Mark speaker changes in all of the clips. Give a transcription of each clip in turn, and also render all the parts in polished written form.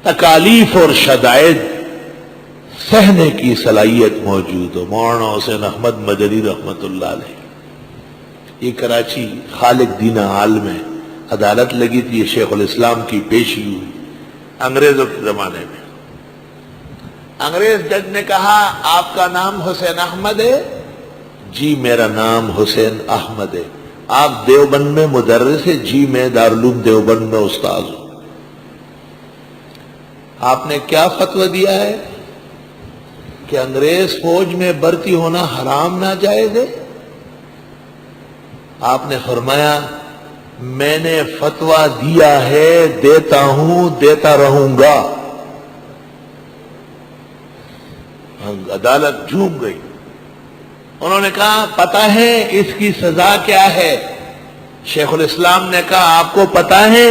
Speaker 1: تکالیف اور شدائد سہنے کی صلاحیت موجود ہو. مولانا حسین احمد مدنی رحمت اللہ علیہ، یہ کراچی خالق دینہ ہال میں عدالت لگی تھی، شیخ الاسلام کی پیشی ہوئی انگریزوں کے زمانے میں. انگریز جج نے کہا آپ کا نام حسین احمد ہے؟ جی میرا نام حسین احمد ہے. آپ دیوبند میں مدرس ہے؟ جی میں دارالعلوم دیوبند میں استاد ہوں. آپ نے کیا فتویٰ دیا ہے کہ انگریز فوج میں بھرتی ہونا حرام ناجائز ہے؟ آپ نے فرمایا میں نے فتویٰ دیا ہے، دیتا ہوں، دیتا رہوں گا. عدالت جھوم گئی. انہوں نے کہا پتہ ہے اس کی سزا کیا ہے؟ شیخ الاسلام نے کہا آپ کو پتہ ہے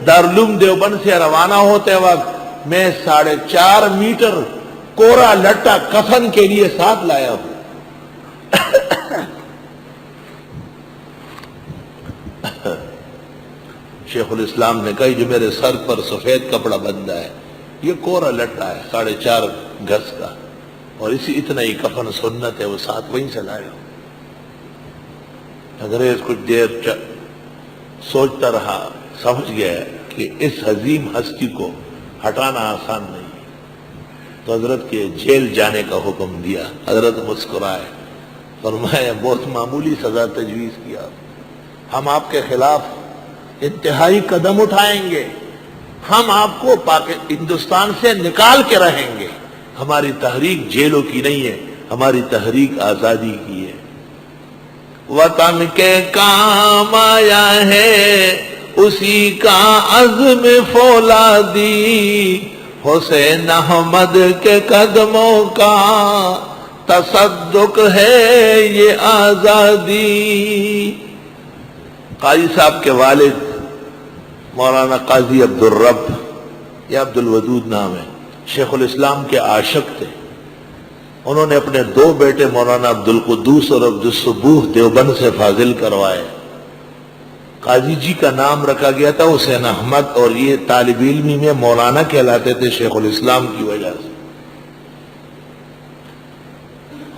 Speaker 1: دارالعلوم دیوبند سے روانہ ہوتے وقت میں 4.5 میٹر کورا لٹا کفن کے لیے ساتھ لایا ہوں. شیخ الاسلام نے کہا جو میرے سر پر سفید کپڑا بندھا ہے یہ کورا لٹا ہے 4.5 گز کا، اور اتنا ہی کفن سنت ہے، وہ ساتھ وہیں سے لایا ہوں. انگریز کچھ دیر سوچتا رہا، سمجھ گیا کہ اس عظیم ہستی کو ہٹانا آسان نہیں، تو حضرت کے جیل جانے کا حکم دیا. حضرت مسکرائے، فرمایا بہت معمولی سزا تجویز کیا، ہم آپ کے خلاف انتہائی قدم اٹھائیں گے، ہم آپ کو ہندوستان سے نکال کے رہیں گے. ہماری تحریک جیلوں کی نہیں ہے، ہماری تحریک آزادی کی ہے. وطن کے کام آیا ہے اسی کا عزم فولادی، حسین احمد کے قدموں کا تصدق ہے یہ آزادی. قاضی صاحب کے والد مولانا قاضی عبدالرب یا عبدالودود نام ہے، شیخ الاسلام کے عاشق تھے. انہوں نے اپنے 2 بیٹے مولانا عبدالقدوس اور عبدالصبوح دیوبند سے فاضل کروائے. قاضی جی کا نام رکھا گیا تھا حسین احمد، اور یہ طالب علمی میں مولانا کہلاتے تھے شیخ الاسلام کی وجہ سے.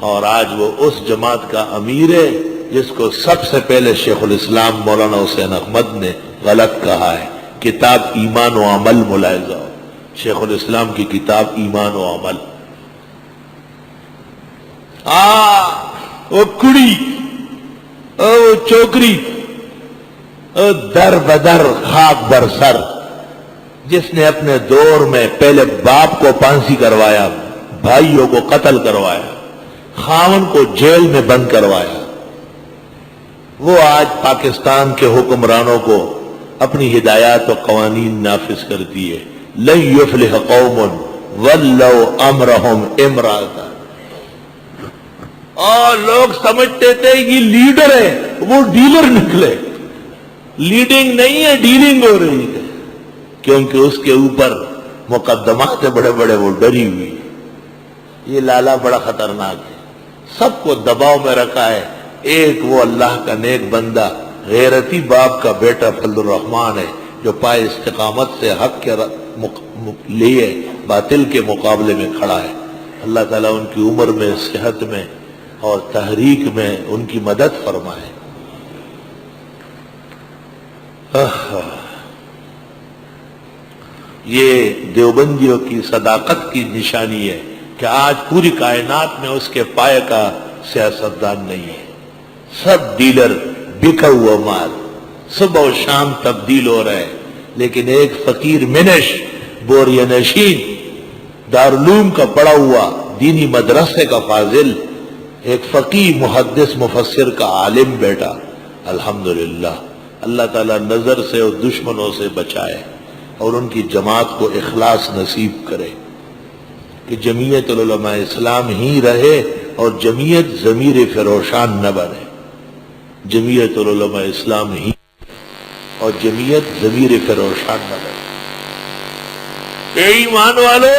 Speaker 1: اور آج وہ اس جماعت کا امیر ہے جس کو سب سے پہلے شیخ الاسلام مولانا حسین احمد نے غلط کہا ہے. کتاب ایمان و عمل ملاحظہ، شیخ الاسلام کی کتاب ایمان و عمل. وہ کڑی، وہ چوکری، در بدر خاک بر سر، جس نے اپنے دور میں پہلے باپ کو پھانسی کروایا، بھائیوں کو قتل کروایا، خاون کو جیل میں بند کروایا، وہ آج پاکستان کے حکمرانوں کو اپنی ہدایات و قوانین نافذ کرتی ہے. لن یفلح قوم ولوا امرهم امرأة. اور لوگ سمجھتے تھے یہ لیڈر ہے، وہ ڈیلر نکلے. لیڈنگ نہیں ہے، ڈیلنگ ہو رہی ہے، کیونکہ اس کے اوپر مقدمات بڑے بڑے، وہ ڈری ہوئی. یہ لالا بڑا خطرناک ہے، سب کو دباؤ میں رکھا ہے. ایک وہ اللہ کا نیک بندہ غیرتی باپ کا بیٹا فضل الرحمان ہے جو پائے استقامت سے حق کے لیے باطل کے مقابلے میں کھڑا ہے. اللہ تعالیٰ ان کی عمر میں، صحت میں اور تحریک میں ان کی مدد فرمائے. یہ دیوبندیوں کی صداقت کی نشانی ہے کہ آج پوری کائنات میں اس کے پائے کا سیاستدان نہیں ہے. سب ڈیلر، بکا ہوا مال، صبح و شام تبدیل ہو رہے، لیکن ایک فقیر منش، بوریہ نشین، دارالعلوم کا پڑھا ہوا، دینی مدرسے کا فاضل، ایک فقیہ، محدث، مفسر کا عالم بیٹا. الحمدللہ اللہ تعالیٰ نظر سے اور دشمنوں سے بچائے اور ان کی جماعت کو اخلاص نصیب کرے کہ جمعیت العلماء اسلام ہی رہے اور جمعیت ضمیر فروشان نہ بنے. جمعیت العلماء اسلام ہی اور جمعیت ضمیر فروشان نہ بنے. اے ایمان والو،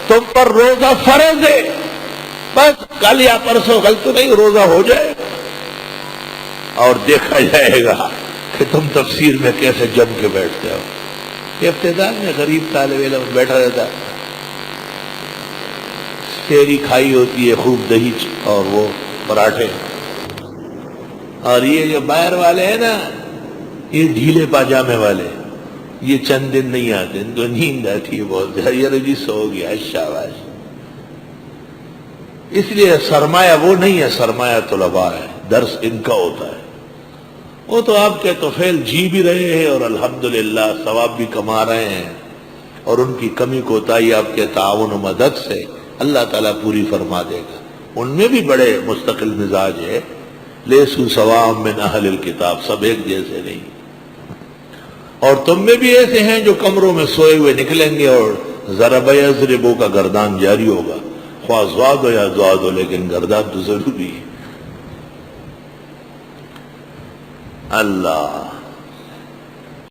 Speaker 1: تم پر روزہ فرض ہے، بس کل یا پرسوں، کل تو نہیں، روزہ ہو جائے اور دیکھا جائے گا کہ تم تفسیر میں کیسے جم کے بیٹھتے ہو. کہ ابتدا میں غریب طالب علم بیٹھا رہتا، تیری کھائی ہوتی ہے خوب دہی اور وہ پراٹھے، اور یہ جو باہر والے ہیں نا، یہ ڈھیلے پاجامے والے، یہ چند دن نہیں آتے، ان کو نیند آتی ہے بہت زیادہ، یہ جی سو گیا، شاباش۔ اس لیے سرمایہ وہ نہیں ہے، سرمایہ طلباء ہے، درس ان کا ہوتا ہے۔ وہ تو آپ کے طفیل جی بھی رہے ہیں اور الحمدللہ ثواب بھی کما رہے ہیں، اور ان کی کمی کوتاہی آپ کے تعاون و مدد سے اللہ تعالیٰ پوری فرما دے گا۔ ان میں بھی بڑے مستقل مزاج ہے، لیسو سواء من اہل الکتاب، سب ایک جیسے نہیں، اور تم میں بھی ایسے ہیں جو کمروں میں سوئے ہوئے نکلیں گے اور ضرب یضربو کا گردان جاری ہوگا، خواہ زواد ہو یا زواد ہو، لیکن گردان تو ضروری ہے۔ اللہ